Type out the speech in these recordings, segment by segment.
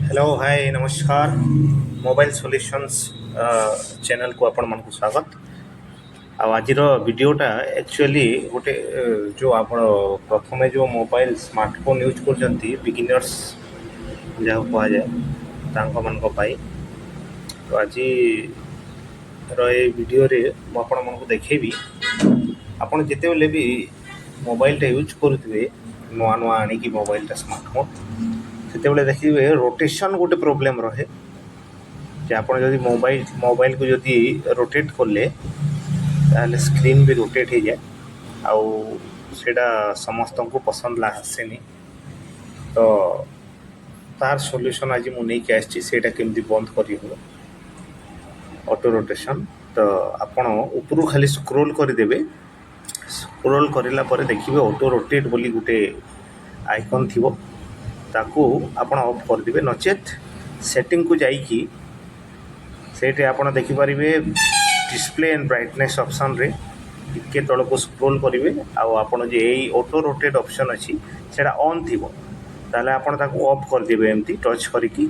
Hello hi नमस्कार mobile solutions channel को आपण मन को स्वागत। आज वीडियोटा एक्चुअली गोटे जो आप प्रथमे जो मोबाइल स्मार्टफोन यूज कर बिगिनर्स जहाँ कह जाए मान तो आज वीडियो रे आपण मन को देखेबी आपण जिते बेले भी मोबाइलटा यूज करुवे नुआ नुआ आनिकी मोबाइलटा स्मार्टफोन से देखिए रोटेशन गोटे प्रोब्लेम रहे कि आप मोबाइल को जदि रोटेट कले ताहले स्क्रीन भी रोटेट हो जाए आउ सेटा समस्त को पसंद आसेनी। तो तार सॉल्यूशन आज मुझे आसटा केमती बंद करी हो ऑटो रोटेशन। तो आपण ऊपर खाली स्क्रोल करदेवे, स्क्रोल करला देखिए ऑटो रोटेट बोली गोटे आइकन थी ताकू आपण ऑफ करदे नचेत सेटिंग को जाइकी सेटे आपण देखिपारे डिस्प्ले एंड ब्राइटनेस ऑप्शन रे टिके तल को स्क्रोल करेंगे आपण जे यही ऑटो रोटेट ऑप्शन अच्छी सेटा ऑन थी ताले आपण ताकू ऑफ करदे एमती टच करिकी।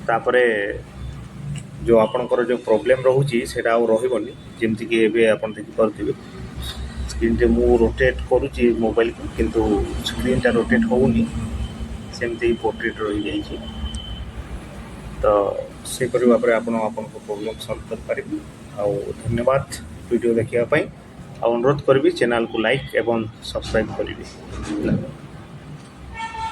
तापरे जो आपणकर जो प्रोब्लेम रोची सेटा आउ रहिबनी जेमती कि एबे आपण देखि परथिबे स्क्रीन टे मु रोटेट करुच्ची मोबाइल को किंतु स्क्रीन टा रोटेट होनी सेमती पोर्ट्रेट रही जाइए। तो से करबा परे आपण प्रॉब्लम सॉल्व कर पारिबे। आउ धन्यवाद वीडियो देखिया पई। अनुरोध करबी चैनल को लाइक एवं सब्सक्राइब करिबे।